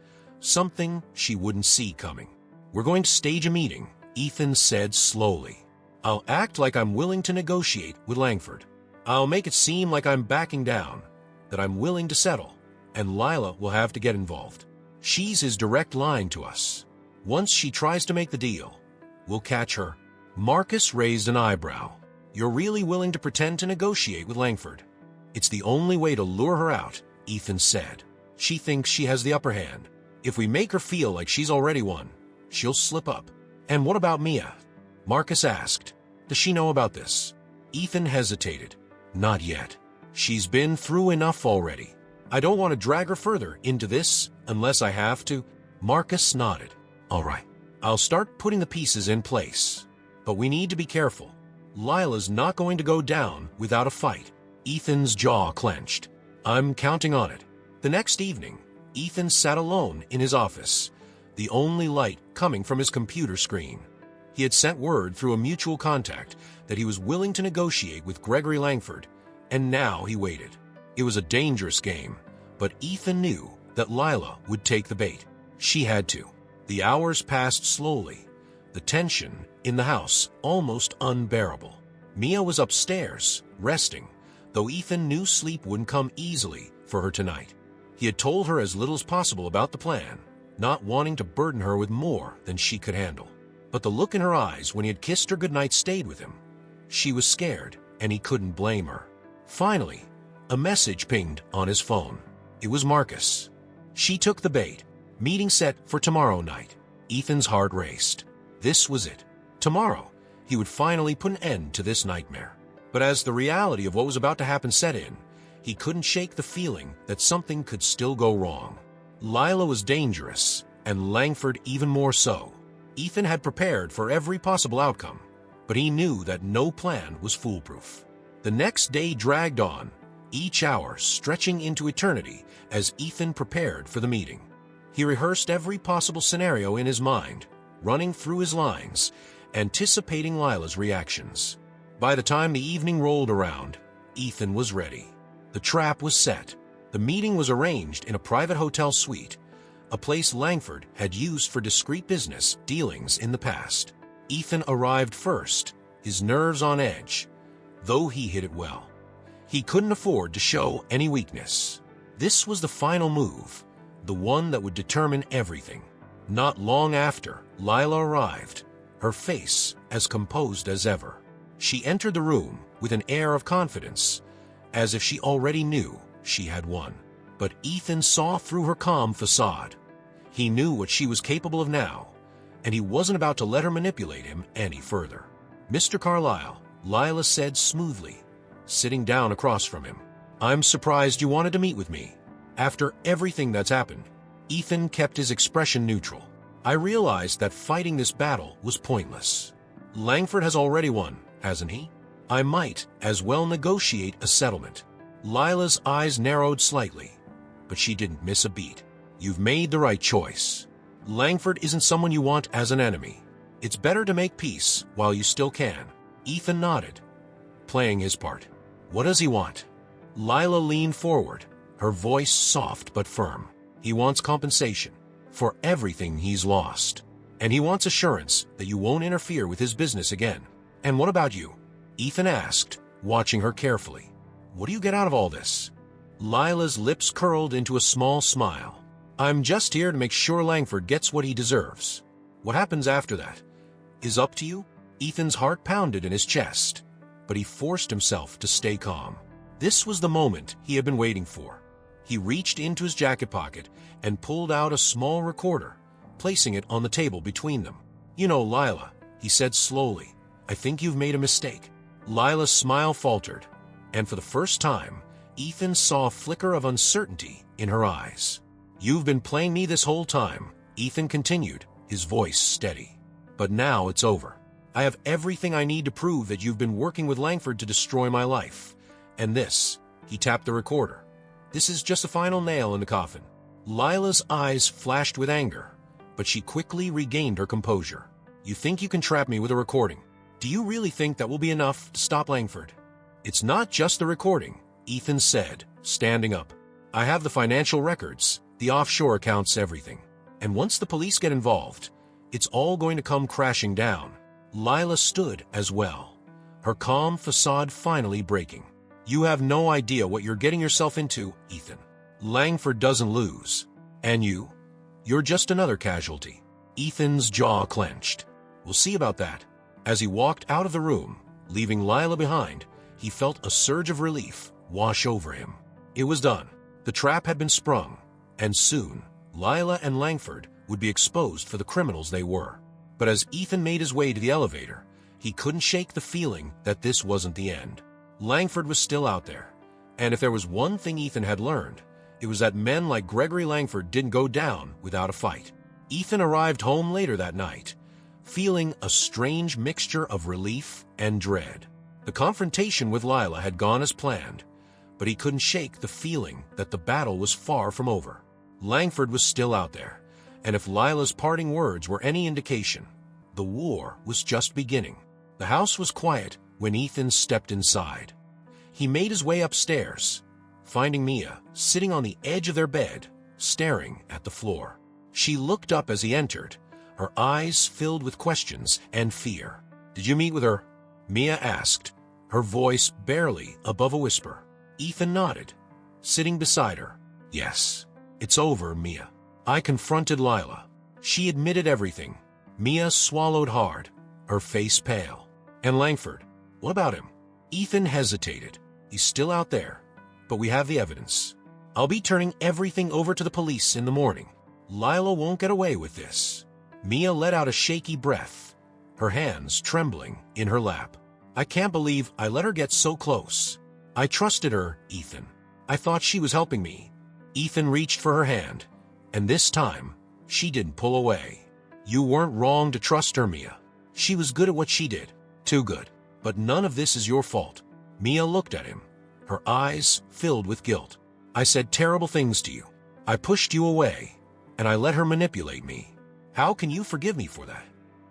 [SPEAKER 1] something she wouldn't see coming. "We're going to stage a meeting," Ethan said slowly. "I'll act like I'm willing to negotiate with Langford. I'll make it seem like I'm backing down, that I'm willing to settle, and Lila will have to get involved. She's his direct line to us. Once she tries to make the deal, we'll catch her." Marcus raised an eyebrow. "You're really willing to pretend to negotiate with Langford?" "It's the only way to lure her out," Ethan said. "She thinks she has the upper hand. If we make her feel like she's already won, she'll slip up. And what about Mia? Marcus asked. Does she know about this? Ethan hesitated. Not yet. She's been through enough already. I don't want to drag her further into this unless I have to. Marcus nodded. All right. I'll start putting the pieces in place. But we need to be careful. Lila's not going to go down without a fight. Ethan's jaw clenched. I'm counting on it. The next evening, Ethan sat alone in his office, the only light coming from his computer screen. He had sent word through a mutual contact that he was willing to negotiate with Gregory Langford, and now he waited. It was a dangerous game, but Ethan knew that Lila would take the bait. She had to. The hours passed slowly, the tension in the house almost unbearable. Mia was upstairs, resting, though Ethan knew sleep wouldn't come easily for her tonight. He had told her as little as possible about the plan, not wanting to burden her with more than she could handle. But the look in her eyes when he had kissed her goodnight stayed with him. She was scared, and he couldn't blame her. Finally, a message pinged on his phone. It was Marcus. She took the bait. Meeting set for tomorrow night. Ethan's heart raced. This was it. Tomorrow, he would finally put an end to this nightmare. But as the reality of what was about to happen set in, he couldn't shake the feeling that something could still go wrong. Lila was dangerous, and Langford even more so. Ethan had prepared for every possible outcome, but he knew that no plan was foolproof. The next day dragged on, each hour stretching into eternity as Ethan prepared for the meeting. He rehearsed every possible scenario in his mind, running through his lines, anticipating Lila's reactions. By the time the evening rolled around, Ethan was ready. The trap was set. The meeting was arranged in a private hotel suite, a place Langford had used for discreet business dealings in the past. Ethan arrived first, his nerves on edge, though he hid it well. He couldn't afford to show any weakness. This was the final move, the one that would determine everything. Not long after, Lila arrived, her face as composed as ever. She entered the room with an air of confidence, as if she already knew she had won. But Ethan saw through her calm facade. He knew what she was capable of now, and he wasn't about to let her manipulate him any further. Mr. Carlyle, Lila said smoothly, sitting down across from him. I'm surprised you wanted to meet with me. After everything that's happened, Ethan kept his expression neutral. I realized that fighting this battle was pointless. Langford has already won, hasn't he? I might as well negotiate a settlement. Lila's eyes narrowed slightly, but she didn't miss a beat. You've made the right choice. Langford isn't someone you want as an enemy. It's better to make peace while you still can. Ethan nodded, playing his part. What does he want? Lila leaned forward, her voice soft but firm. He wants compensation for everything he's lost. And he wants assurance that you won't interfere with his business again. And what about you? Ethan asked, watching her carefully. What do you get out of all this? Lila's lips curled into a small smile. I'm just here to make sure Langford gets what he deserves. What happens after that is up to you. Ethan's heart pounded in his chest, but he forced himself to stay calm. This was the moment he had been waiting for. He reached into his jacket pocket and pulled out a small recorder, placing it on the table between them. You know, Lila, he said slowly, I think you've made a mistake. Lila's smile faltered, and for the first time, Ethan saw a flicker of uncertainty in her eyes. You've been playing me this whole time, Ethan continued, his voice steady. But now it's over. I have everything I need to prove that you've been working with Langford to destroy my life. And this, he tapped the recorder. This is just a final nail in the coffin. Lila's eyes flashed with anger, but she quickly regained her composure. You think you can trap me with a recording? Do you really think that will be enough to stop Langford? It's not just the recording, Ethan said, standing up. I have the financial records, the offshore accounts, everything. And once the police get involved, it's all going to come crashing down. Lila stood as well, her calm facade finally breaking. You have no idea what you're getting yourself into, Ethan. Langford doesn't lose. And you're just another casualty. Ethan's jaw clenched. We'll see about that. As he walked out of the room, leaving Lila behind, he felt a surge of relief wash over him. It was done. The trap had been sprung, and soon Lila and Langford would be exposed for the criminals they were. But as Ethan made his way to the elevator, he couldn't shake the feeling that this wasn't the end. Langford was still out there, and if there was one thing Ethan had learned, it was that men like Gregory Langford didn't go down without a fight. Ethan arrived home later that night, feeling a strange mixture of relief and dread. The confrontation with Lila had gone as planned, but he couldn't shake the feeling that the battle was far from over. Langford was still out there, and if Lila's parting words were any indication, the war was just beginning. The house was quiet when Ethan stepped inside. He made his way upstairs, finding Mia sitting on the edge of their bed, staring at the floor. She looked up as he entered, her eyes filled with questions and fear. "Did you meet with her?" Mia asked, her voice barely above a whisper. Ethan nodded, sitting beside her. "Yes, it's over, Mia. I confronted Lila. She admitted everything." Mia swallowed hard, her face pale. "And Langford, what about him?" Ethan hesitated. "He's still out there, but we have the evidence. I'll be turning everything over to the police in the morning. Lila won't get away with this." Mia let out a shaky breath, her hands trembling in her lap. "I can't believe I let her get so close. I trusted her, Ethan. I thought she was helping me." Ethan reached for her hand, and this time, she didn't pull away. "You weren't wrong to trust her, Mia. She was good at what she did. Too good. But none of this is your fault." Mia looked at him, her eyes filled with guilt. "I said terrible things to you. I pushed you away, and I let her manipulate me. How can you forgive me for that?"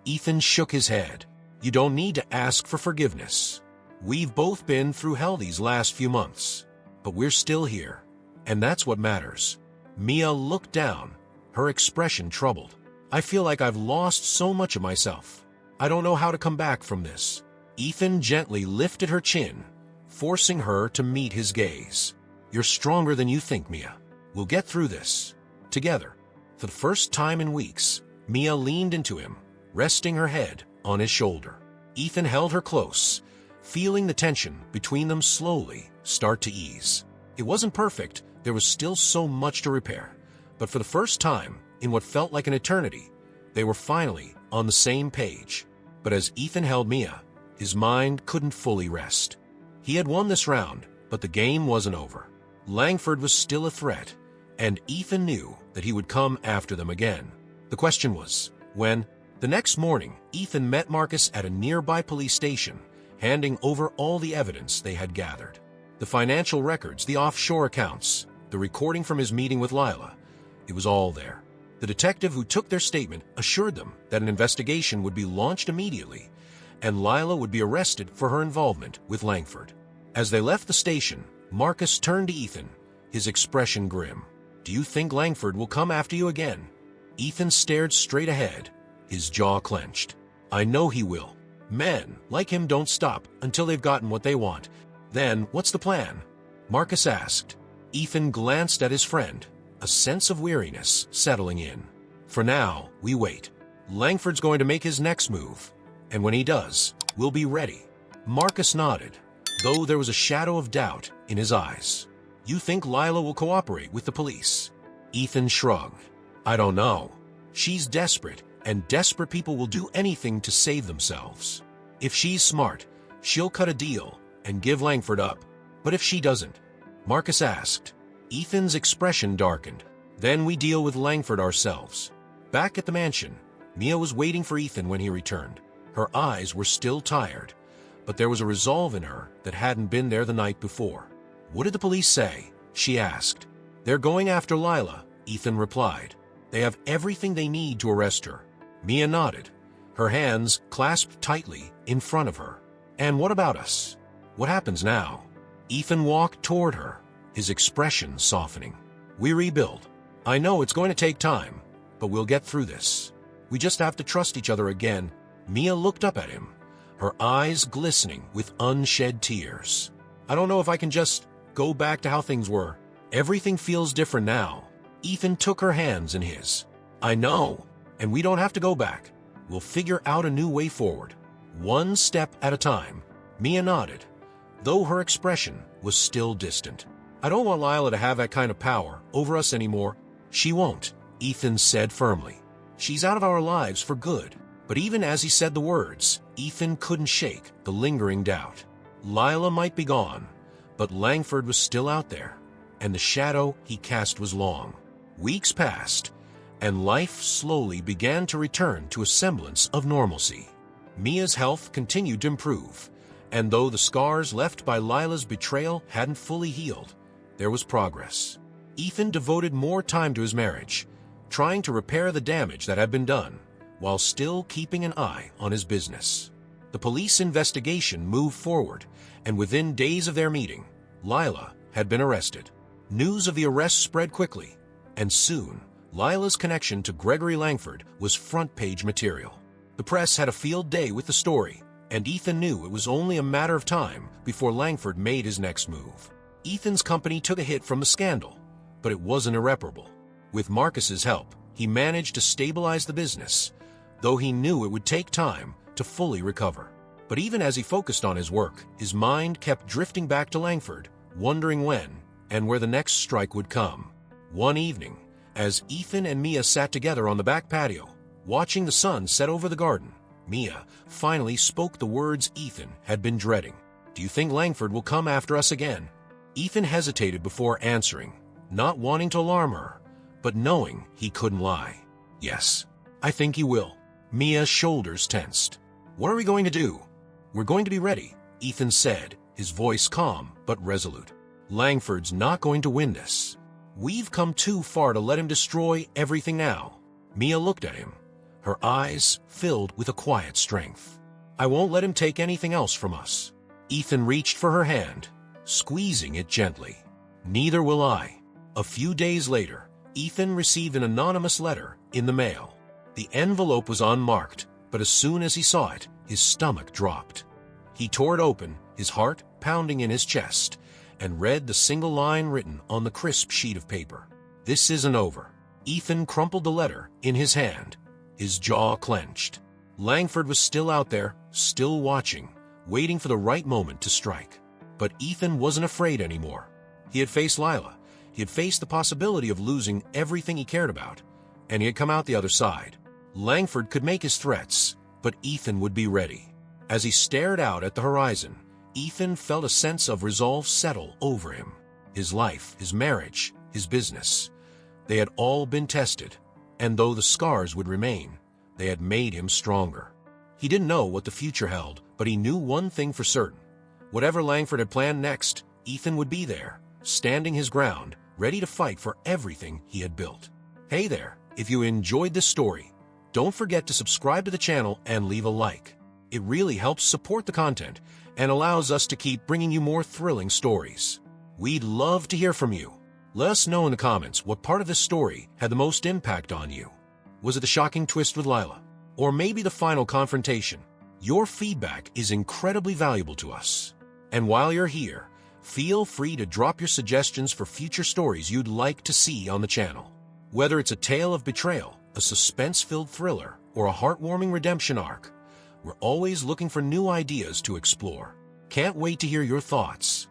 [SPEAKER 1] Ethan shook his head. "You don't need to ask for forgiveness. We've both been through hell these last few months, but we're still here, and that's what matters." Mia looked down, her expression troubled. "I feel like I've lost so much of myself. I don't know how to come back from this." Ethan gently lifted her chin, forcing her to meet his gaze. "You're stronger than you think, Mia. We'll get through this. Together." For the first time in weeks, Mia leaned into him, resting her head on his shoulder. Ethan held her close, feeling the tension between them slowly start to ease. It wasn't perfect, there was still so much to repair, but for the first time, in what felt like an eternity, they were finally on the same page. But as Ethan held Mia, his mind couldn't fully rest. He had won this round, but the game wasn't over. Langford was still a threat, and Ethan knew that he would come after them again. The question was, when? The next morning, Ethan met Marcus at a nearby police station, handing over all the evidence they had gathered. The financial records, the offshore accounts, the recording from his meeting with Lila. It was all there. The detective who took their statement assured them that an investigation would be launched immediately, and Lila would be arrested for her involvement with Langford. As they left the station, Marcus turned to Ethan, his expression grim. "Do you think Langford will come after you again?" Ethan stared straight ahead, his jaw clenched. "I know he will. Men like him don't stop until they've gotten what they want. Then, what's the plan?" Marcus asked. Ethan glanced at his friend, a sense of weariness settling in. "For now, we wait. Langford's going to make his next move, and when he does, we'll be ready." Marcus nodded, though there was a shadow of doubt in his eyes. "You think Lila will cooperate with the police?" Ethan shrugged. "I don't know. She's desperate, and desperate people will do anything to save themselves. If she's smart, she'll cut a deal and give Langford up. But if she doesn't?" Marcus asked. Ethan's expression darkened. "Then we deal with Langford ourselves." Back at the mansion, Mia was waiting for Ethan when he returned. Her eyes were still tired, but there was a resolve in her that hadn't been there the night before. "What did the police say?" she asked. "They're going after Lila," Ethan replied. "They have everything they need to arrest her." Mia nodded, her hands clasped tightly in front of her. "And what about us? What happens now?" Ethan walked toward her, his expression softening. "We rebuild. I know it's going to take time, but we'll get through this. We just have to trust each other again." Mia looked up at him, her eyes glistening with unshed tears. "I don't know if I can just go back to how things were. Everything feels different now." Ethan took her hands in his. "I know, and we don't have to go back. We'll figure out a new way forward. One step at a time." Mia nodded, though her expression was still distant. "I don't want Lila to have that kind of power over us anymore." "She won't," Ethan said firmly. "She's out of our lives for good." But even as he said the words, Ethan couldn't shake the lingering doubt. Lila might be gone, but Langford was still out there, and the shadow he cast was long. Weeks passed, and life slowly began to return to a semblance of normalcy. Mia's health continued to improve, and though the scars left by Lila's betrayal hadn't fully healed, there was progress. Ethan devoted more time to his marriage, trying to repair the damage that had been done, while still keeping an eye on his business. The police investigation moved forward, and within days of their meeting, Lila had been arrested. News of the arrest spread quickly, and soon, Lila's connection to Gregory Langford was front-page material. The press had a field day with the story, and Ethan knew it was only a matter of time before Langford made his next move. Ethan's company took a hit from the scandal, but it wasn't irreparable. With Marcus's help, he managed to stabilize the business, though he knew it would take time to fully recover. But even as he focused on his work, his mind kept drifting back to Langford, wondering when and where the next strike would come. One evening, as Ethan and Mia sat together on the back patio, watching the sun set over the garden, Mia finally spoke the words Ethan had been dreading. "Do you think Langford will come after us again?" Ethan hesitated before answering, not wanting to alarm her, but knowing he couldn't lie. "Yes, I think he will." Mia's shoulders tensed. "What are we going to do?" "We're going to be ready," Ethan said, his voice calm but resolute. "Langford's not going to win this. We've come too far to let him destroy everything now." Mia looked at him, her eyes filled with a quiet strength. "I won't let him take anything else from us." Ethan reached for her hand, squeezing it gently. "Neither will I." A few days later, Ethan received an anonymous letter in the mail. The envelope was unmarked, but as soon as he saw it, his stomach dropped. He tore it open, his heart pounding in his chest, and read the single line written on the crisp sheet of paper. "This isn't over." Ethan crumpled the letter in his hand, his jaw clenched. Langford was still out there, still watching, waiting for the right moment to strike. But Ethan wasn't afraid anymore. He had faced Lila. He had faced the possibility of losing everything he cared about, and he had come out the other side. Langford could make his threats, but Ethan would be ready. As he stared out at the horizon, Ethan felt a sense of resolve settle over him. His life, his marriage, his business, they had all been tested, and though the scars would remain, they had made him stronger. He didn't know what the future held, but he knew one thing for certain. Whatever Langford had planned next, Ethan would be there, standing his ground, ready to fight for everything he had built. Hey there, if you enjoyed this story, don't forget to subscribe to the channel and leave a like. It really helps support the content and allows us to keep bringing you more thrilling stories. We'd love to hear from you. Let us know in the comments what part of this story had the most impact on you. Was it the shocking twist with Lila? Or maybe the final confrontation? Your feedback is incredibly valuable to us. And while you're here, feel free to drop your suggestions for future stories you'd like to see on the channel. Whether it's a tale of betrayal, a suspense-filled thriller, or a heartwarming redemption arc, we're always looking for new ideas to explore. Can't wait to hear your thoughts.